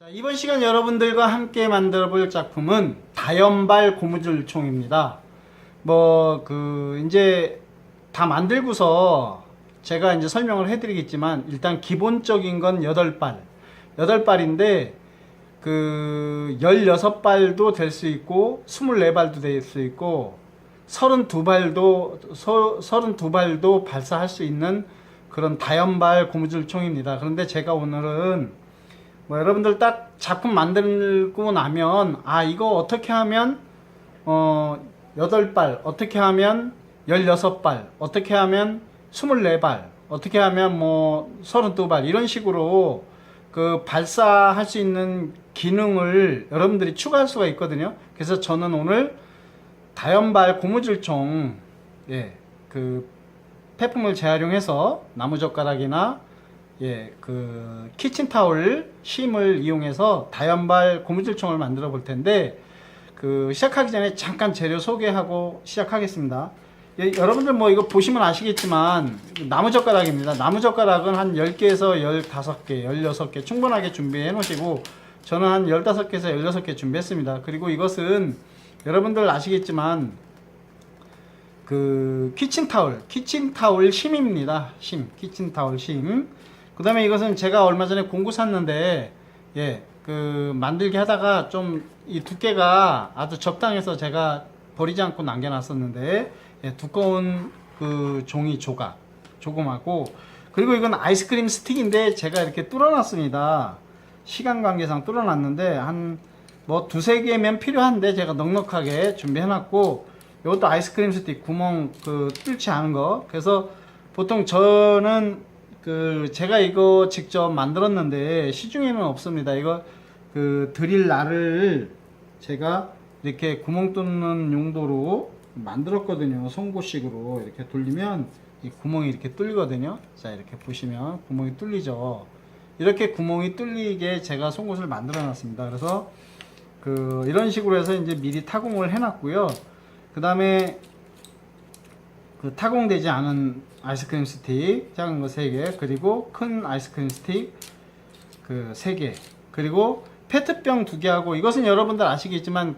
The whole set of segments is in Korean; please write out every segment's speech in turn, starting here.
자, 이번 시간 여러분들과 함께 만들어 볼 작품은 다연발 고무줄 총입니다. 이제 다 만들고서 제가 이제 설명을 해드리겠지만, 일단 기본적인 건 8발. 8발인데, 16발도 될 수 있고, 24발도 될 수 있고, 32발도 발사할 수 있는 그런 다연발 고무줄 총입니다. 그런데 제가 오늘은 여러분들 딱 작품 만들고 나면, 이거 어떻게 하면 8발, 어떻게 하면 16발, 어떻게 하면 24발, 어떻게 하면 32발, 이런 식으로 발사할 수 있는 기능을 여러분들이 추가할 수가 있거든요. 그래서 저는 오늘 다연발 고무줄총, 폐품을 재활용해서 나무젓가락이나 키친타올 심을 이용해서 다연발 고무줄총을 만들어 볼 텐데, 시작하기 전에 잠깐 재료 소개하고 시작하겠습니다. 여러분들 이거 보시면 아시겠지만, 나무젓가락입니다. 나무젓가락은 한 10개에서 15개, 16개 충분하게 준비해 놓으시고, 저는 한 15개에서 16개 준비했습니다. 그리고 이것은 여러분들 아시겠지만, 키친타올 심입니다. 키친타올 심. 그 다음에 이것은 제가 얼마 전에 공구 샀는데, 만들기 하다가 좀 이 두께가 아주 적당해서 제가 버리지 않고 남겨놨었는데, 두꺼운 종이 조금하고, 그리고 이건 아이스크림 스틱인데 제가 이렇게 뚫어놨습니다. 시간 관계상 뚫어놨는데, 한 두세 개면 필요한데 제가 넉넉하게 준비해놨고, 이것도 아이스크림 스틱 구멍 뚫지 않은 거. 그래서 보통 저는 제가 이거 직접 만들었는데 시중에는 없습니다. 이거 드릴 날을 제가 이렇게 구멍 뚫는 용도로 만들었거든요. 송곳식으로 이렇게 돌리면 이 구멍이 이렇게 뚫리거든요. 자, 이렇게 보시면 구멍이 뚫리죠. 이렇게 구멍이 뚫리게 제가 송곳을 만들어 놨습니다. 그래서 이런 식으로 해서 이제 미리 타공을 해 놨고요. 그 다음에 타공되지 않은 아이스크림 스틱 작은 거 3개, 그리고 큰 아이스크림 스틱 3개, 그리고 페트병 2개하고, 이것은 여러분들 아시겠지만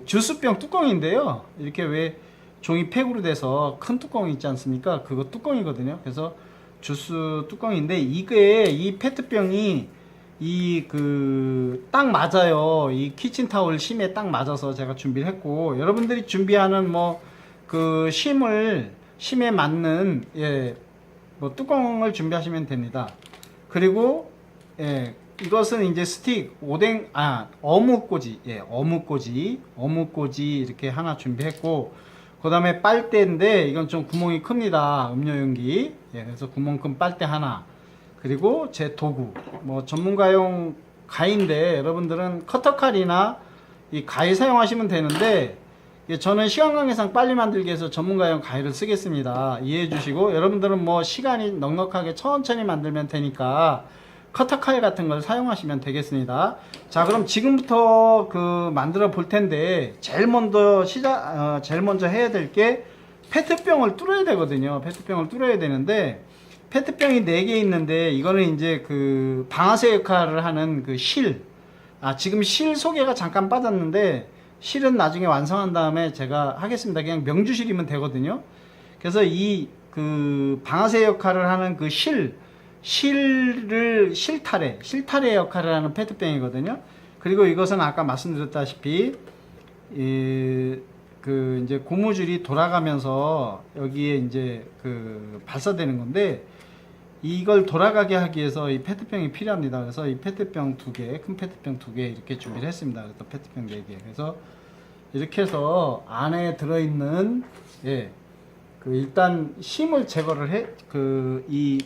주스병 뚜껑인데요. 이렇게 왜 종이팩으로 돼서 큰 뚜껑이 있지 않습니까? 그거 뚜껑이거든요. 그래서 주스 뚜껑인데, 이 페트병이 딱 맞아요. 이 키친타올 심에 딱 맞아서 제가 준비를 했고, 여러분들이 준비하는 심에 맞는 뚜껑을 준비하시면 됩니다. 그리고 이것은 이제 스틱 어묵꽂이 이렇게 하나 준비했고, 그 다음에 빨대인데 이건 좀 구멍이 큽니다. 음료용기. 그래서 구멍 큰 빨대 하나, 그리고 제 도구, 전문가용 가위인데 여러분들은 커터칼이나 이 가위 사용하시면 되는데, 저는 시간 관계상 빨리 만들기 위해서 전문가용 가위를 쓰겠습니다. 이해해 주시고, 여러분들은 시간이 넉넉하게 천천히 만들면 되니까 커터칼 같은 걸 사용하시면 되겠습니다. 자, 그럼 지금부터 만들어 볼 텐데, 제일 먼저 해야 될 게 페트병을 뚫어야 되거든요. 페트병을 뚫어야 되는데, 페트병이 4개 있는데, 이거는 이제 방아쇠 역할을 하는 실. 지금 실 소개가 잠깐 빠졌는데, 실은 나중에 완성한 다음에 제가 하겠습니다. 그냥 명주실이면 되거든요. 그래서 방아쇠 역할을 하는 실타래 역할을 하는 페트병이거든요. 그리고 이것은 아까 말씀드렸다시피, 이제 고무줄이 돌아가면서 여기에 이제 발사되는 건데, 이걸 돌아가게 하기 위해서 이 페트병이 필요합니다. 그래서 이 페트병 2개, 큰 페트병 2개 이렇게 준비를 했습니다. 그래서 페트병 4개. 그래서 이렇게 해서 안에 들어있는, 일단 심을 제거를 해, 이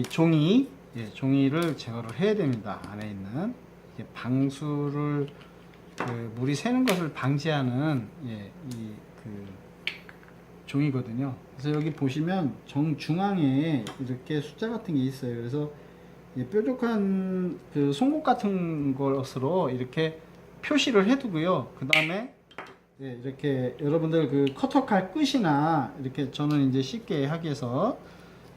종이를 제거를 해야 됩니다. 안에 있는 방수를, 물이 새는 것을 방지하는, 종이거든요. 그래서 여기 보시면 정중앙에 이렇게 숫자 같은 게 있어요. 그래서 뾰족한 송곳 같은 것으로 이렇게 표시를 해두고요. 그 다음에 이렇게 여러분들 커터칼 끝이나 이렇게, 저는 이제 쉽게 하기 위해서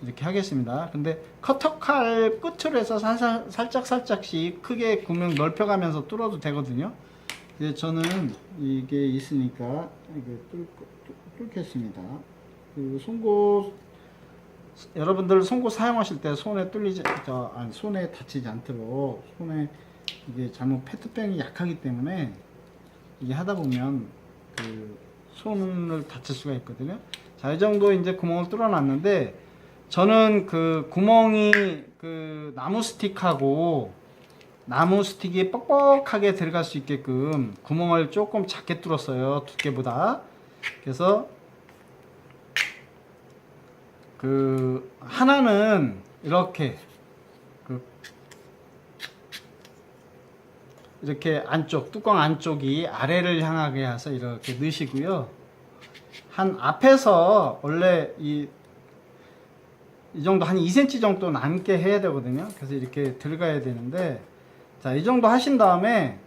이렇게 하겠습니다. 근데 커터칼 끝으로 해서 살짝씩 크게 구멍 넓혀가면서 뚫어도 되거든요. 이제 저는 이게 있으니까 이게 뚫겠습니다. 그리고 송곳, 여러분들 송곳 사용하실 때 손에 손에 다치지 않도록, 손에 이게 잘못 페트병이 약하기 때문에 이게 하다 보면 그 손을 다칠 수가 있거든요. 자, 이 정도 이제 구멍을 뚫어 놨는데, 저는 그 구멍이 그 나무 스틱이 뻑뻑하게 들어갈 수 있게끔 구멍을 조금 작게 뚫었어요, 두께보다. 그래서 그 하나는 이렇게 이렇게 안쪽, 뚜껑 안쪽이 아래를 향하게 해서 이렇게 넣으시고요. 한 앞에서 원래 이 정도 한 2cm 정도 남게 해야 되거든요. 그래서 이렇게 들어가야 되는데, 자, 이 정도 하신 다음에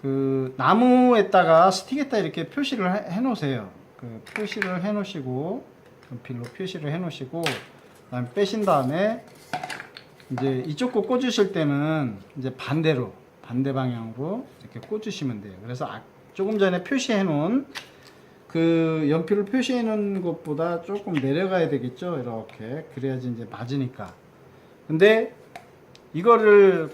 그 나무에다가 스틱에다 이렇게 표시를 해 놓으세요. 그 표시를 해 놓으시고, 연필로 표시를 해 놓으시고, 그다음에 빼신 다음에 이제 이쪽 거 꽂으실 때는 이제 반대 방향으로 이렇게 꽂으시면 돼요. 그래서 조금 전에 표시해 놓은 그 연필을 표시해 놓은 것보다 조금 내려가야 되겠죠. 이렇게 그래야지 이제 맞으니까. 근데 이거를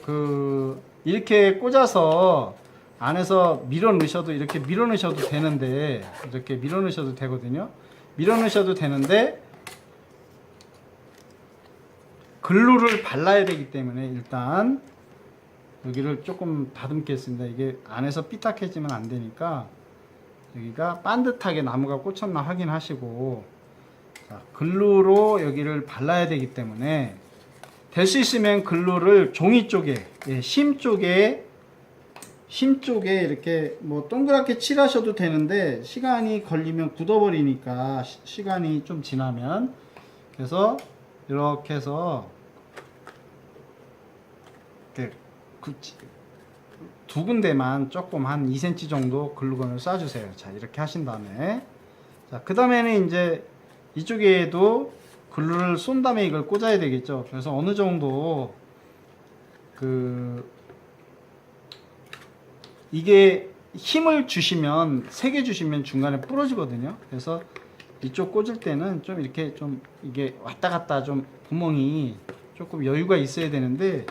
이렇게 꽂아서 안에서 밀어 넣으셔도, 이렇게 밀어 넣으셔도 되는데, 이렇게 밀어 넣으셔도 되거든요. 밀어 넣으셔도 되는데 글루를 발라야 되기 때문에 일단 여기를 조금 다듬겠습니다. 이게 안에서 삐딱해지면 안 되니까 여기가 반듯하게 나무가 꽂혔나 확인하시고, 자, 글루로 여기를 발라야 되기 때문에 될 수 있으면 글루를 종이 쪽에, 심 쪽에 이렇게 뭐 동그랗게 칠하셔도 되는데 시간이 걸리면 굳어버리니까, 시간이 좀 지나면. 그래서 이렇게 해서 이렇게 두 군데만 조금 한 2cm 정도 글루건을 쏴주세요. 자, 이렇게 하신 다음에, 자, 그 다음에는 이제 이쪽에도 글루를 쏜 다음에 이걸 꽂아야 되겠죠. 그래서 어느 정도 이게 힘을 주시면, 세게 주시면 중간에 부러지거든요. 그래서 이쪽 꽂을 때는 좀 이렇게 좀 이게 왔다 갔다 좀 구멍이 조금 여유가 있어야 되는데,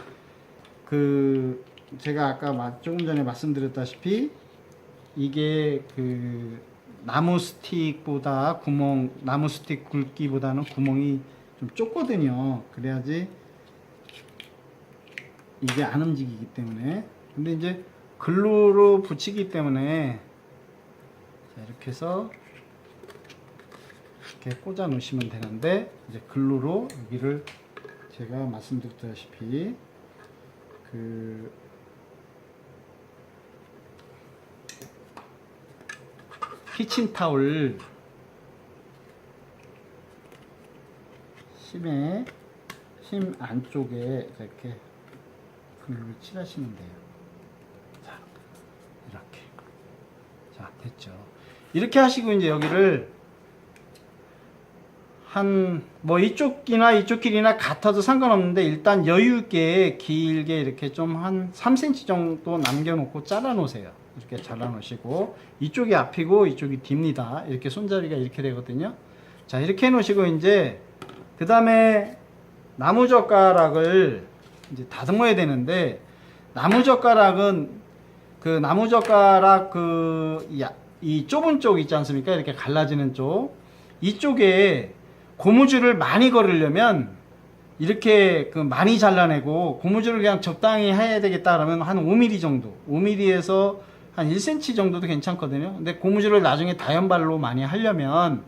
제가 아까 조금 전에 말씀드렸다시피 이게 나무 스틱 굵기보다는 구멍이 좀 좁거든요. 그래야지 이게 안 움직이기 때문에. 근데 이제 글루로 붙이기 때문에, 자, 이렇게 해서 이렇게 꽂아 놓으시면 되는데, 이제 글루로 여기를 제가 말씀드렸다시피 키친타올 심 안쪽에 이렇게 글루를 칠하시면 돼요. 자, 이렇게. 자, 됐죠. 이렇게 하시고 이제 여기를 뭐 이쪽 길이나 같아도 상관없는데, 일단 여유있게 길게 이렇게 좀 한 3cm 정도 남겨놓고 잘라 놓으세요. 이렇게 잘라 놓으시고, 이쪽이 앞이고 이쪽이 뒤입니다. 이렇게 손잡이가 이렇게 되거든요. 자, 이렇게 해 놓으시고, 이제 그 다음에 나무젓가락을 이제 다듬어야 되는데, 나무젓가락은 이 좁은 쪽 있지 않습니까? 이렇게 갈라지는 쪽, 이쪽에 고무줄을 많이 걸으려면 이렇게 많이 잘라내고, 고무줄을 그냥 적당히 해야 되겠다 그러면 한 5mm 정도, 5mm에서 한 1cm 정도도 괜찮거든요. 근데 고무줄을 나중에 다연발로 많이 하려면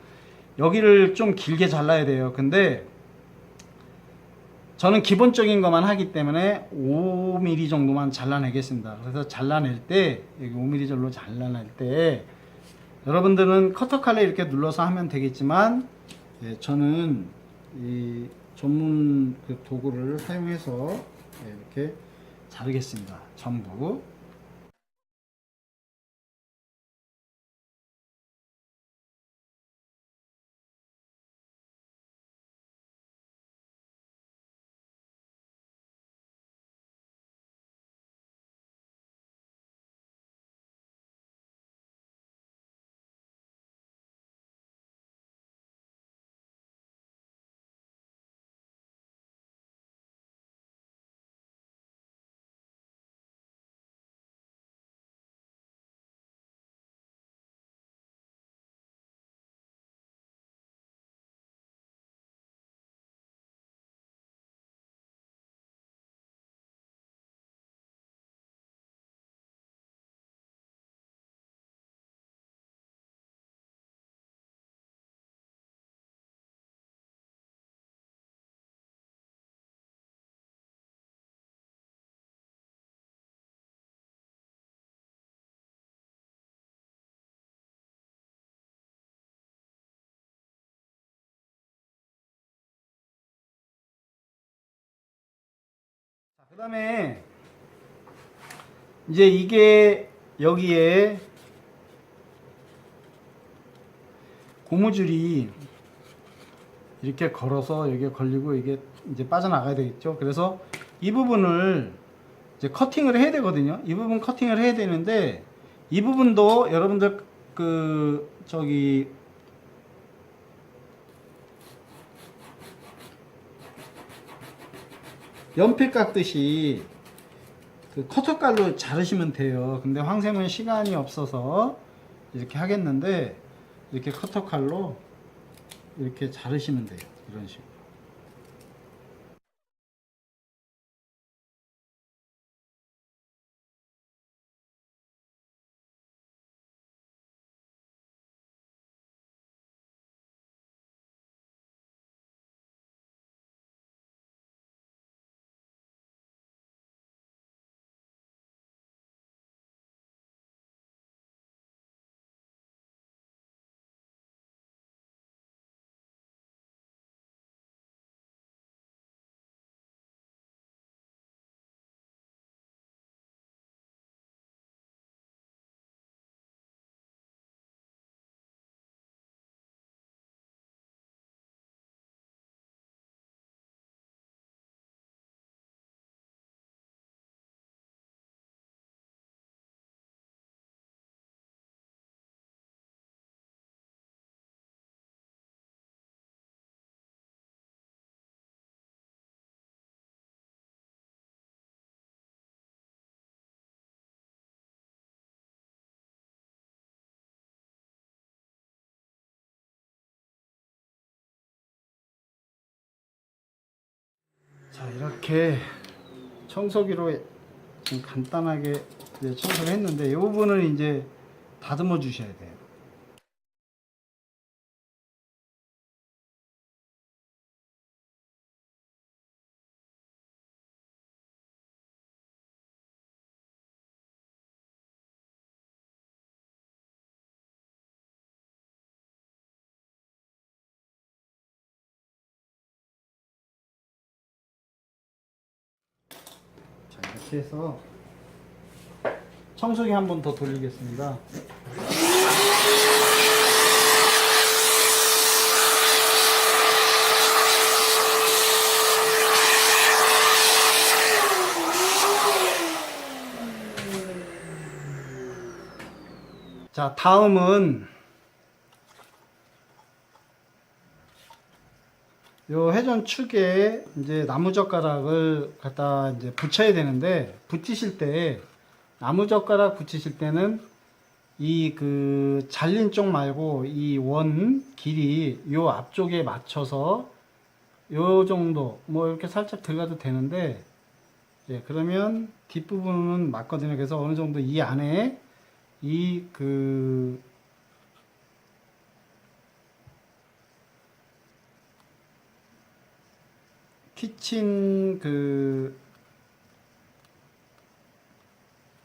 여기를 좀 길게 잘라야 돼요. 근데 저는 기본적인 것만 하기 때문에 5mm 정도만 잘라내겠습니다. 그래서 잘라낼 때, 여기 5mm 정도 잘라낼 때 여러분들은 커터 칼에 이렇게 눌러서 하면 되겠지만, 저는 이 전문 도구를 사용해서 이렇게 자르겠습니다. 전부. 그 다음에 이제 이게 여기에 고무줄이 이렇게 걸어서 여기에 걸리고 이게 이제 빠져나가야 되겠죠. 그래서 이 부분을 이제 커팅을 해야 되거든요. 이 부분 커팅을 해야 되는데 이 부분도 여러분들 그 저기 연필 깎듯이 그 커터칼로 자르시면 돼요. 근데 황쌤은 시간이 없어서 이렇게 하겠는데 이렇게 커터칼로 이렇게 자르시면 돼요. 이런 식으로. 자, 이렇게 청소기로 좀 간단하게 이제 청소를 했는데 이 부분을 이제 다듬어 주셔야 돼요. 자, 이렇게 해서 청소기 한 번 더 돌리겠습니다. 자, 다음은 요 회전 축에 이제 나무젓가락을 갖다 이제 붙여야 되는데, 붙이실 때 나무젓가락 붙이실 때는 이 그 잘린 쪽 말고 이 원 길이 요 앞쪽에 맞춰서 요 정도 뭐 이렇게 살짝 들어가도 되는데, 예, 그러면 뒷부분은 맞거든요. 그래서 어느 정도 이 안에 이그 키친 그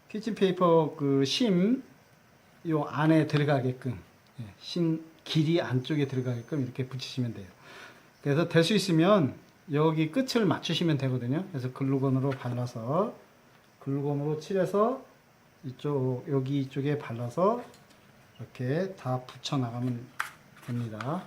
키친페이퍼 그 심 요 안에 들어가게끔, 예, 심 길이 안쪽에 들어가게끔 이렇게 붙이시면 돼요. 그래서 될 수 있으면 여기 끝을 맞추시면 되거든요. 그래서 글루건으로 발라서 글루건으로 칠해서 이쪽 여기 이쪽에 발라서 이렇게 다 붙여 나가면 됩니다.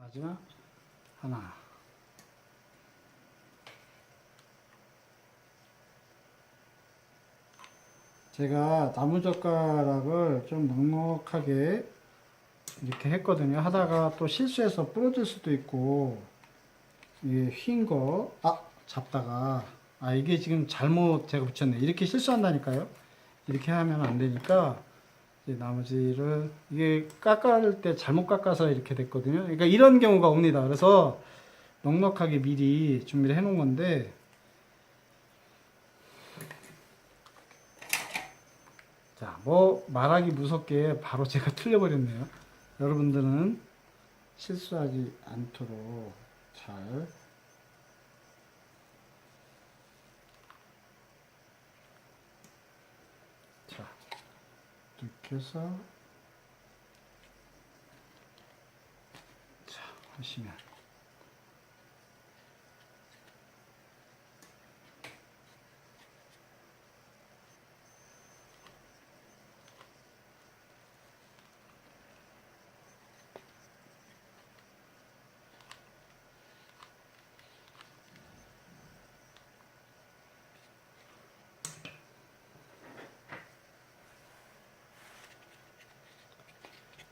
마지막 하나. 제가 나무젓가락을 좀 넉넉하게 이렇게 했거든요. 하다가 또 실수해서 부러질 수도 있고, 이게 휜 거, 잡다가, 이게 지금 잘못 제가 붙였네. 이렇게 실수한다니까요. 이렇게 하면 안 되니까, 이제 나머지를, 이게 깎을 때 잘못 깎아서 이렇게 됐거든요. 그러니까 이런 경우가 옵니다. 그래서 넉넉하게 미리 준비를 해 놓은 건데, 자, 뭐 말하기 무섭게 바로 제가 틀려버렸네요. 여러분들은 실수하지 않도록 잘 자, 이렇게 해서 자, 하시면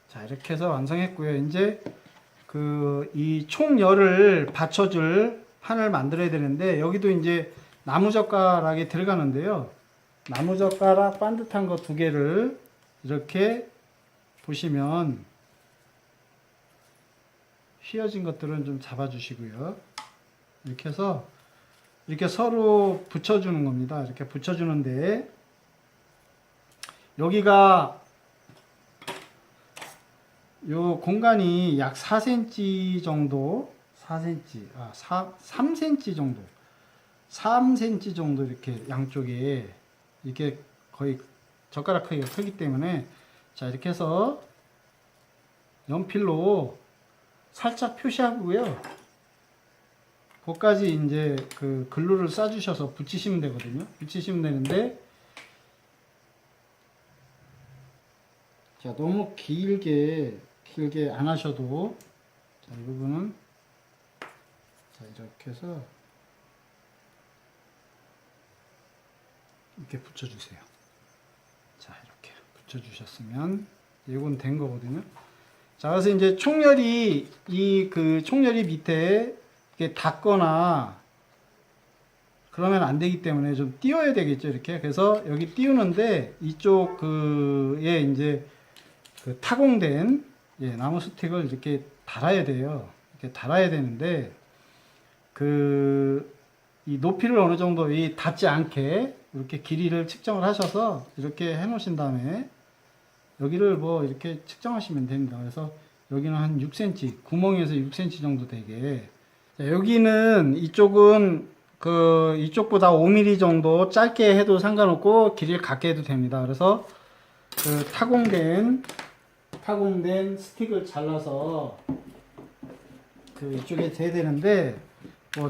자, 이렇게 해서 완성했고요. 이제 이 총열을 받쳐줄 판을 만들어야 되는데, 여기도 이제 나무젓가락이 들어가는데요. 나무젓가락 반듯한 거 2개를 이렇게 보시면 휘어진 것들은 좀 잡아주시고요. 이렇게 해서 이렇게 서로 붙여주는 겁니다. 이렇게 붙여주는데, 여기가 요 공간이 약 4cm 정도, 4cm, 3cm 정도, 3cm 정도 이렇게 양쪽에 이렇게 거의 젓가락 크기가 크기 때문에, 자, 이렇게 해서 연필로 살짝 표시하고요. 거기까지 이제 그 글루를 싸주셔서 붙이시면 되거든요. 붙이시면 되는데, 자, 너무 길게 안 하셔도, 자, 이 부분은, 자, 이렇게 해서, 이렇게 붙여주세요. 자, 이렇게 붙여주셨으면, 이건 된 거거든요. 자, 그래서 이제 총열이, 총열이 밑에, 이렇게 닿거나, 그러면 안 되기 때문에 좀 띄워야 되겠죠, 이렇게. 그래서 여기 띄우는데, 이쪽 에 이제, 타공된, 나무 스틱을 이렇게 달아야 돼요. 이렇게 달아야 되는데, 이 높이를 어느 정도 닿지 않게 이렇게 길이를 측정을 하셔서 이렇게 해 놓으신 다음에 여기를 뭐 이렇게 측정하시면 됩니다. 그래서 여기는 한 6cm, 구멍에서 6cm 정도 되게. 자, 여기는 이쪽은 이쪽보다 5mm 정도 짧게 해도 상관없고 길이를 갖게 해도 됩니다. 그래서 타공된 스틱을 잘라서 이쪽에 대야 되는데,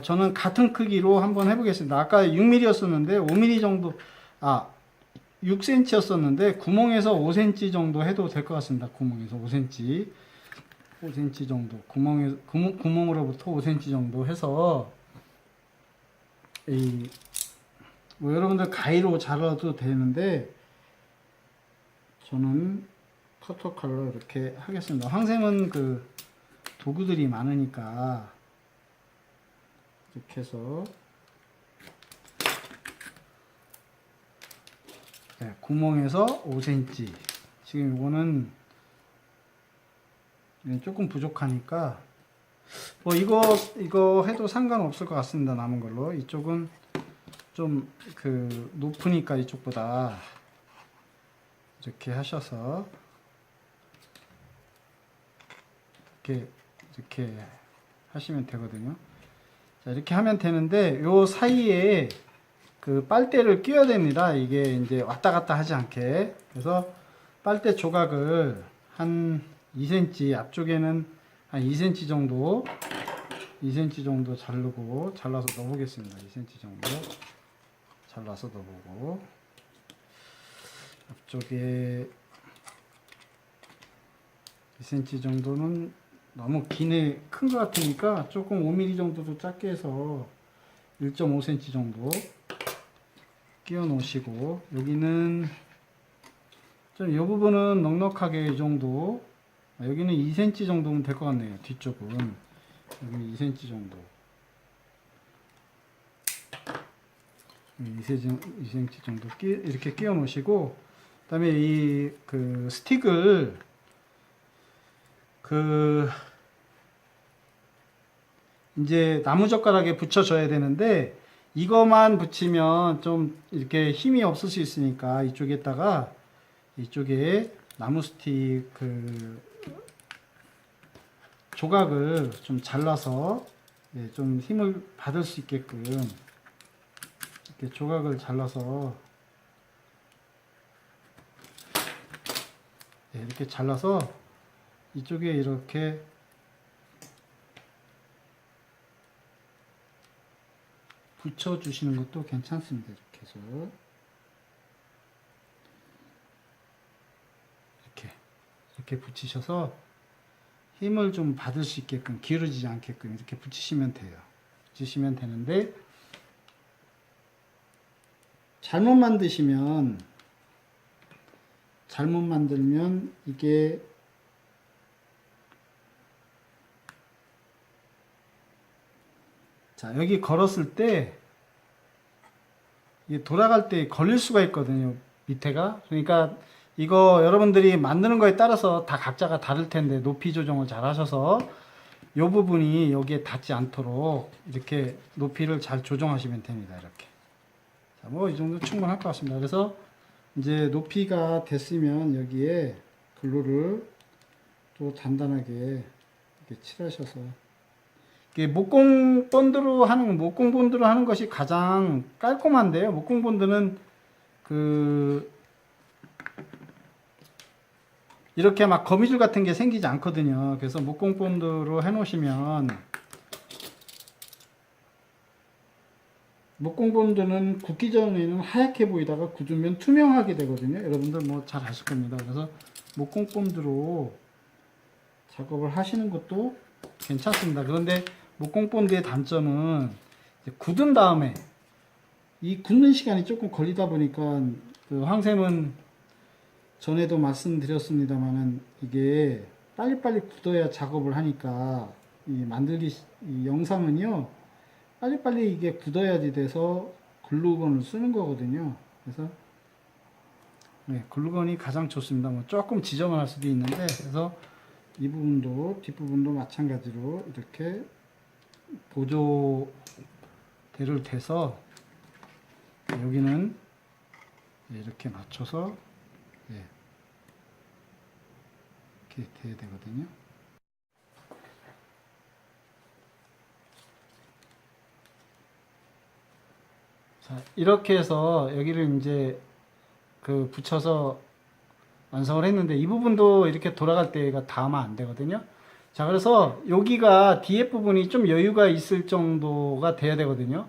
저는 같은 크기로 한번 해보겠습니다. 아까 6mm였었는데 5mm 정도, 6cm였었는데 구멍에서 5cm 정도 해도 될 것 같습니다. 구멍에서 5cm 정도, 구멍으로부터 5cm 정도 해서, 뭐 여러분들 가위로 잘라도 되는데 저는 커터 칼로 이렇게 하겠습니다. 황샘은 도구들이 많으니까 이렇게 해서, 네, 구멍에서 5cm. 지금 이거는 조금 부족하니까 뭐 이거 해도 상관없을 것 같습니다. 남은 걸로. 이쪽은 좀 높으니까 이쪽보다 이렇게 하셔서 이렇게 하시면 되거든요. 자, 이렇게 하면 되는데, 요 사이에 빨대를 끼워야 됩니다. 이게 이제 왔다 갔다 하지 않게. 그래서 빨대 조각을 한 2cm, 앞쪽에는 한 2cm 정도, 잘라서 넣어보겠습니다. 2cm 정도 잘라서 넣어보고, 앞쪽에 2cm 정도는 너무 기네 큰 것 같으니까 조금 5mm 정도도 짧게 해서 1.5cm 정도 끼워 놓으시고, 여기는 좀 이 부분은 넉넉하게 이 정도, 여기는 2cm 정도면 될 것 같네요. 뒤쪽은 여기 2cm 정도, 2cm 정도 이렇게 끼워 놓으시고, 그 다음에 이 그 스틱을 이제 나무젓가락에 붙여줘야 되는데, 이거만 붙이면 좀 이렇게 힘이 없을 수 있으니까 이쪽에다가 이쪽에 나무 스틱 조각을 좀 잘라서, 예, 좀 힘을 받을 수 있게끔 이렇게 조각을 잘라서, 예, 이렇게 잘라서 이쪽에 이렇게 붙여주시는 것도 괜찮습니다. 이렇게 해서 이렇게 붙이셔서 힘을 좀 받을 수 있게끔, 기울어지지 않게끔 이렇게 붙이시면 돼요. 붙이시면 되는데, 잘못 만들면 이게 자, 여기 걸었을 때 이게 돌아갈 때 걸릴 수가 있거든요, 밑에가. 그러니까 이거 여러분들이 만드는 거에 따라서 다 각자가 다를 텐데, 높이 조정을 잘 하셔서 이 부분이 여기에 닿지 않도록 이렇게 높이를 잘 조정하시면 됩니다. 이렇게. 자, 뭐 이 정도 충분할 것 같습니다. 그래서 이제 높이가 됐으면 여기에 글루를 또 단단하게 이렇게 칠하셔서, 이게 목공 본드로 하는 것이 가장 깔끔한데요. 목공 본드는 이렇게 막 거미줄 같은 게 생기지 않거든요. 그래서 목공 본드로 해 놓으시면, 목공 본드는 굳기 전에는 하얗게 보이다가 굳으면 투명하게 되거든요. 여러분들 뭐 잘 아실 겁니다. 그래서 목공 본드로 작업을 하시는 것도 괜찮습니다. 그런데 목공 본드의 단점은 굳은 다음에 이 굳는 시간이 조금 걸리다 보니까, 황샘은 전에도 말씀드렸습니다만은, 이게 빨리빨리 굳어야 작업을 하니까 이 영상은요, 빨리빨리 이게 굳어야지 돼서 글루건을 쓰는 거거든요. 그래서 네, 글루건이 가장 좋습니다. 뭐 조금 지저분할 할 수도 있는데, 그래서 이 부분도, 뒷부분도 마찬가지로 이렇게 보조대를 대서 여기는 이렇게 맞춰서, 예, 이렇게 돼야 되거든요. 자, 이렇게 해서 여기를 이제 붙여서 완성을 했는데, 이 부분도 이렇게 돌아갈 때가 닿으면 안 되거든요. 자, 그래서 여기가 뒤에 부분이 좀 여유가 있을 정도가 돼야 되거든요.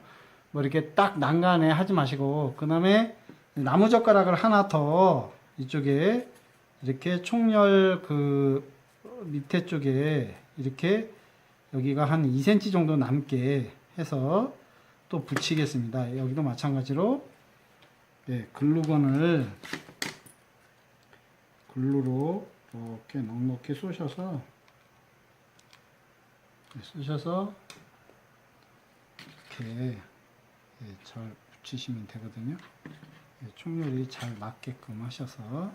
뭐 이렇게 딱 난간에 하지 마시고, 그 다음에 나무젓가락을 하나 더 이쪽에 이렇게 총열 밑에 쪽에 이렇게 여기가 한 2cm 정도 남게 해서 또 붙이겠습니다. 여기도 마찬가지로, 네, 글루건을 글루로 이렇게 넉넉히 쏘셔서 이렇게, 예, 잘 붙이시면 되거든요. 예, 총열이 잘 맞게끔 하셔서,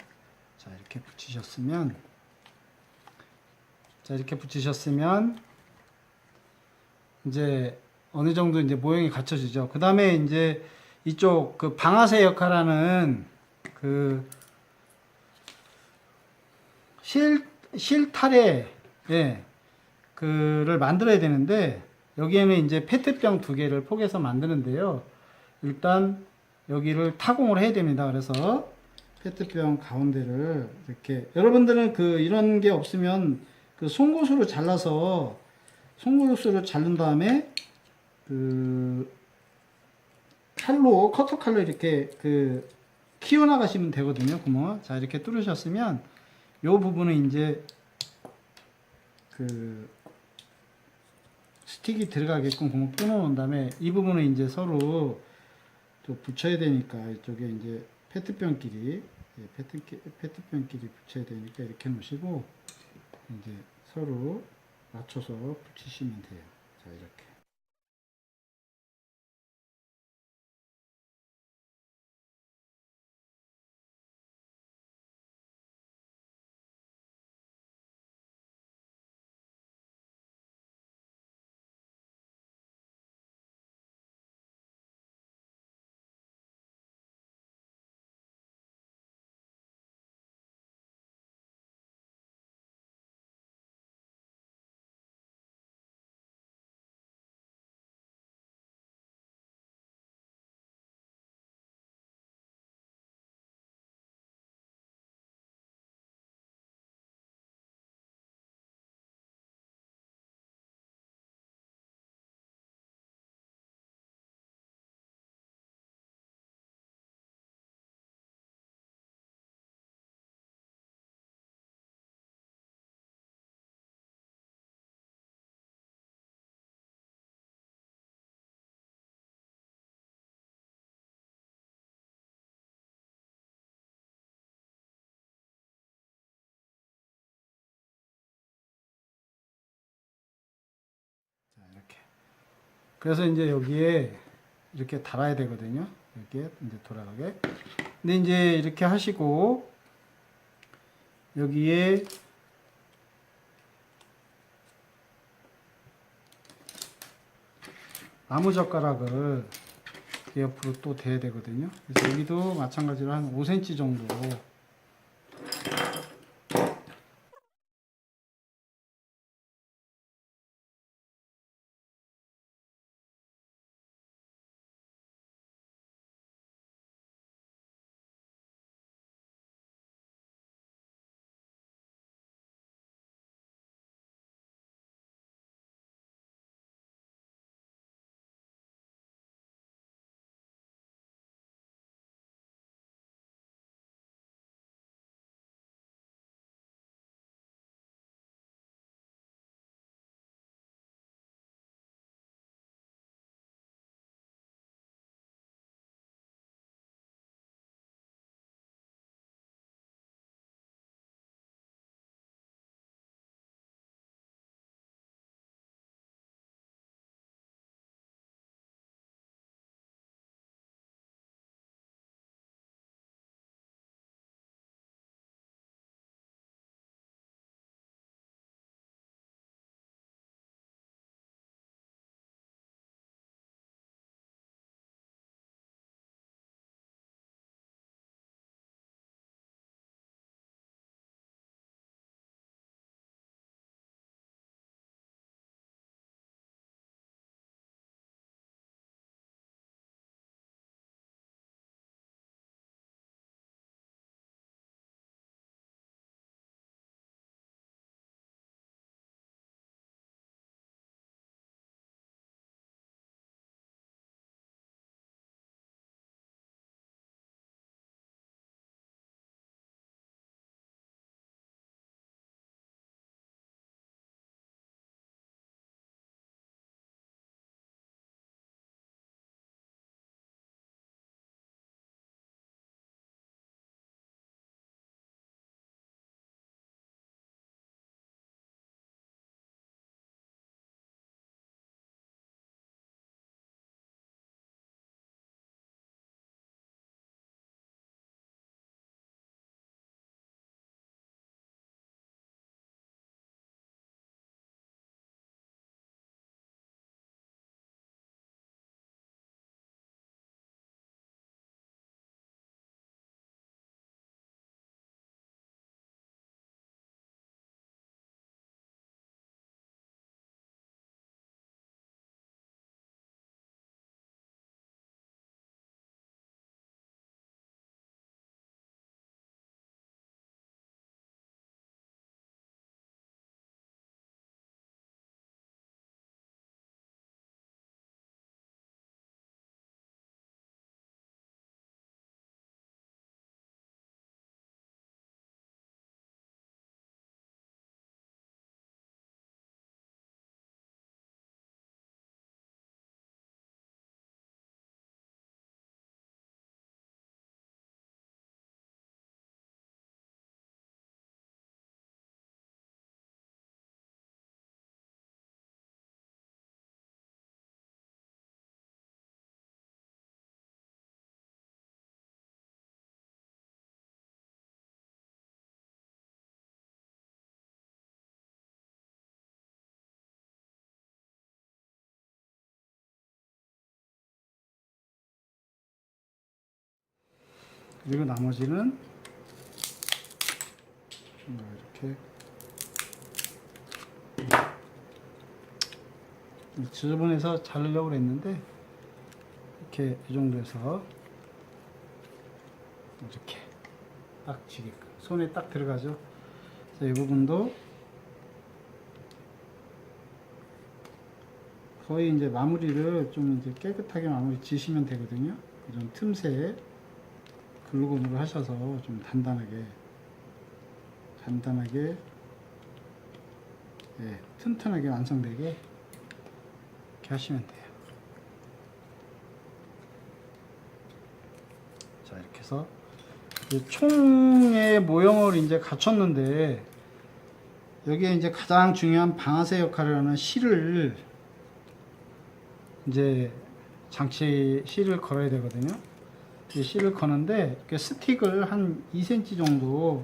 자, 이렇게 붙이셨으면 이제 어느 정도 이제 모형이 갖춰지죠. 그 다음에 이제 이쪽 방아쇠 역할하는 실타래, 예, 를 만들어야 되는데, 여기에는 이제 페트병 2개를 포개서 만드는데요. 일단 여기를 타공을 해야 됩니다. 그래서 페트병 가운데를 이렇게, 여러분들은 이런 게 없으면 송곳으로 자른 다음에 커터 칼로 이렇게 키워 나가시면 되거든요. 구멍을. 자, 이렇게 뚫으셨으면 요 부분은 이제 그 스틱이 들어가게끔 구멍 뚫어 놓은 다음에 이 부분을 이제 서로 또 붙여야 되니까 이쪽에 이제 페트병끼리 페트병끼리 붙여야 되니까 이렇게 놓으시고 이제 서로 맞춰서 붙이시면 돼요. 자, 이렇게. 자, 이렇게. 그래서 이제 여기에 이렇게 달아야 되거든요. 이렇게 이제 돌아가게. 근데 이제 이렇게 하시고 여기에 나무젓가락을 옆으로 또 대야 되거든요. 그래서 여기도 마찬가지로 한 5cm 정도 그리고 나머지는 이렇게 지저분해서 자르려고 했는데 이렇게 이 정도에서 이렇게 딱 지게끔 손에 딱 들어가죠. 그래서 이 부분도 거의 이제 마무리를 좀 이제 깨끗하게 마무리 지시면 되거든요. 이런 틈새에 글루건으로 하셔서 좀 단단하게 예, 튼튼하게 완성되게 이렇게 하시면 돼요. 자, 이렇게 해서 총의 모형을 이제 갖췄는데 여기에 이제 가장 중요한 방아쇠 역할을 하는 실을 이제 실을 걸어야 되거든요. 이 실을 거는데 이렇게 스틱을 한 2cm 정도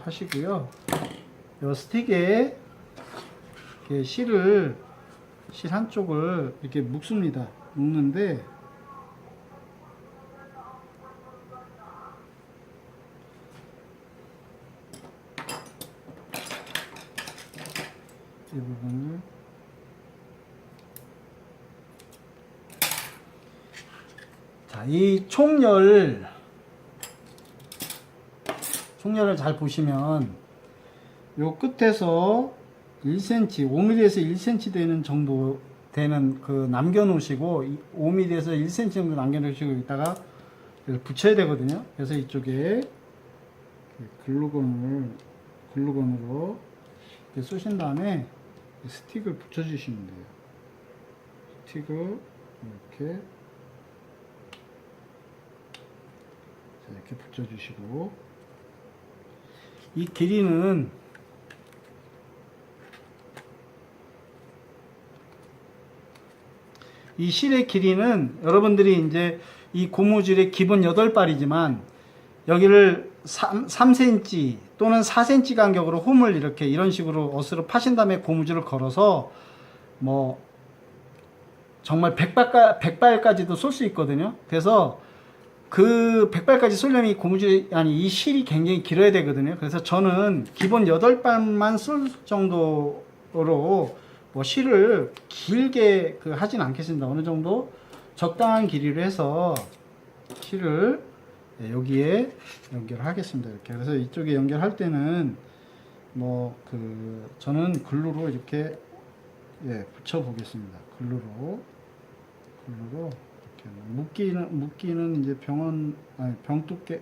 하시고요. 이 스틱에 이렇게 실 한쪽을 이렇게 묶습니다. 묶는데 이 부분을 자, 이 총열을 잘 보시면 요 끝에서 1cm, 5mm에서 1cm 되는 정도 되는 그 남겨 놓으시고 5mm에서 1cm 정도 남겨 놓으시고 있다가 붙여야 되거든요. 그래서 이쪽에 글루건으로 이렇게 쏘신 다음에 스틱을 붙여 주시면 돼요. 스틱을 이렇게 붙여 주시고, 이 길이는 이 실의 길이는 여러분들이 이제 이 고무줄의 기본 8발이지만 여기를 3cm 또는 4cm 간격으로 홈을 이렇게 이런 식으로 어스로 파신 다음에 고무줄을 걸어서 뭐 정말 100발까지도 쏠 수 있거든요. 그래서 그 100발까지 쏠려면 이 고무줄이, 아니 이 실이 굉장히 길어야 되거든요. 그래서 저는 기본 8발만 쏠 정도로 뭐 실을 길게 하진 않겠습니다. 어느 정도 적당한 길이로 해서 실을 여기에 연결을 하겠습니다. 이렇게. 그래서 이쪽에 연결할 때는 뭐 저는 글루로 이렇게 붙여 보겠습니다. 글루로 이렇게 묶기는 이제 병 두께,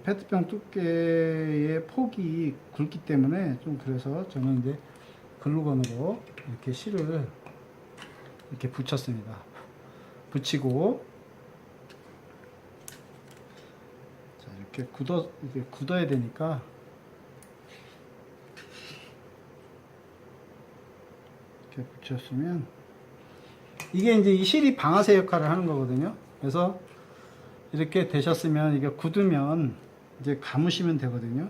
페트병 두께의 폭이 굵기 때문에 좀, 그래서 저는 이제 글루건으로 이렇게 실을 이렇게 붙였습니다. 붙이고, 자, 이렇게 굳어야 되니까 이렇게 붙였으면, 이게 이제 이 실이 방아쇠 역할을 하는 거거든요. 그래서 이렇게 되셨으면, 이게 굳으면 이제 감으시면 되거든요.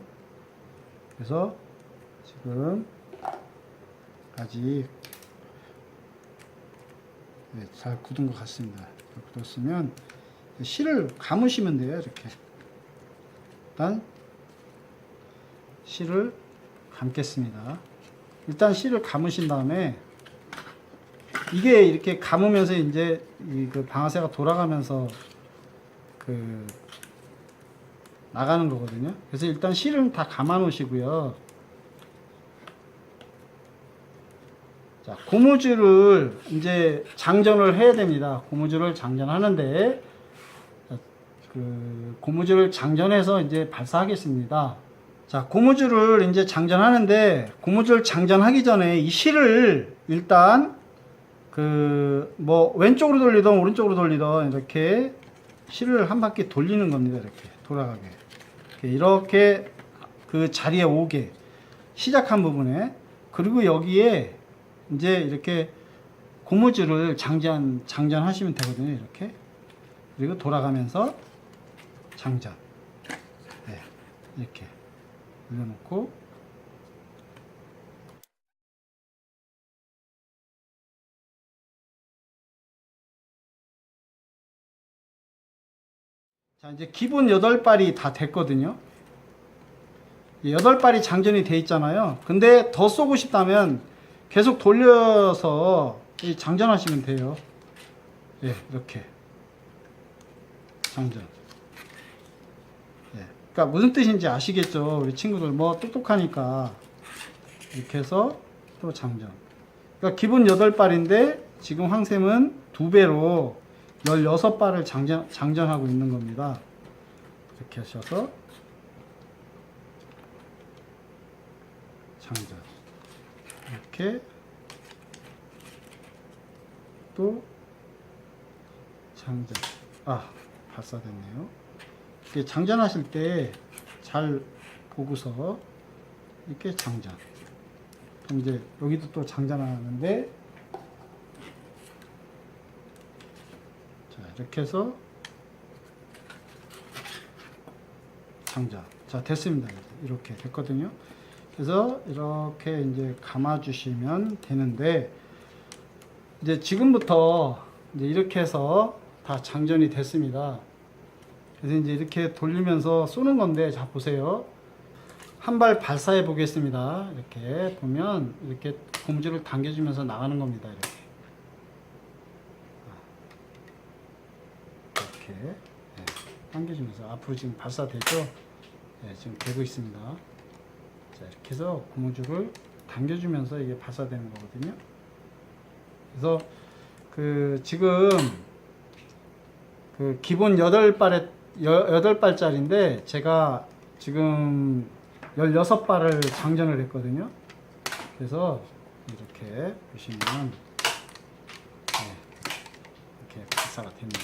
그래서 지금 아직 잘 굳은 것 같습니다. 굳었으면 실을 감으시면 돼요. 이렇게 일단 실을 감겠습니다. 일단 실을 감으신 다음에 이게 이렇게 감으면서 이제 그 방아쇠가 돌아가면서 나가는 거거든요. 그래서 일단 실은 다 감아 놓으시고요. 자, 고무줄을 이제 장전을 해야 됩니다. 고무줄을 장전하는데, 고무줄을 장전해서 이제 발사하겠습니다. 자, 고무줄을 이제 장전하는데, 고무줄 장전하기 전에 이 실을 일단 뭐 왼쪽으로 돌리던 오른쪽으로 돌리던 이렇게 실을 한 바퀴 돌리는 겁니다. 이렇게 돌아가게, 이렇게 그 자리에 오게, 시작한 부분에. 그리고 여기에 이제 이렇게 고무줄을 장전하시면 되거든요. 이렇게. 그리고 돌아가면서 장전. 이렇게 올려놓고 자, 이제 기본 8발이 다 됐거든요. 8발이 장전이 돼 있잖아요. 근데 더 쏘고 싶다면 계속 돌려서 장전하시면 돼요. 예, 이렇게 장전. 예, 그러니까 무슨 뜻인지 아시겠죠? 우리 친구들 뭐 똑똑하니까 이렇게 해서 또 장전. 그러니까 기본 8발인데 지금 황샘은 2배로 16발을 장전하고 있는 겁니다. 이렇게 하셔서 장전. 이렇게 또 장전. 아, 발사됐네요. 이렇게 장전하실 때 잘 보고서 이렇게 장전. 그럼 이제 여기도 또 장전하는데, 자, 이렇게 해서 장전. 자, 됐습니다. 이렇게 됐거든요. 그래서 이렇게 이제 감아 주시면 되는데, 이제 지금부터 이제 이렇게 해서 다 장전이 됐습니다. 그래서 이제 이렇게 돌리면서 쏘는 건데, 자, 보세요. 한 발 발사해 보겠습니다. 이렇게 보면 이렇게 고무줄을 당겨주면서 나가는 겁니다. 이렇게 네, 당겨주면서 앞으로 지금 발사되죠? 네, 지금 되고 있습니다. 자, 이렇게 해서 고무줄을 당겨주면서 이게 발사되는 거거든요. 그래서 지금 기본 8발짜리인데 제가 지금 16발을 장전을 했거든요. 그래서 이렇게 보시면 네, 이렇게 발사가 됩니다.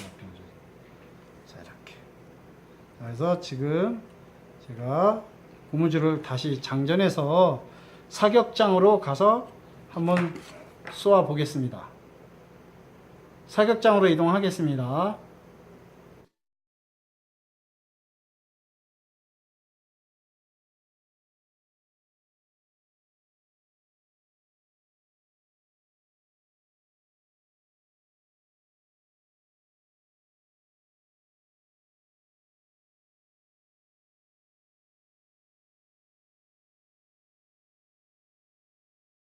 자, 이렇게. 그래서 지금 제가 고무줄을 다시 장전해서 사격장으로 가서 한번 쏘아 보겠습니다. 사격장으로 이동하겠습니다.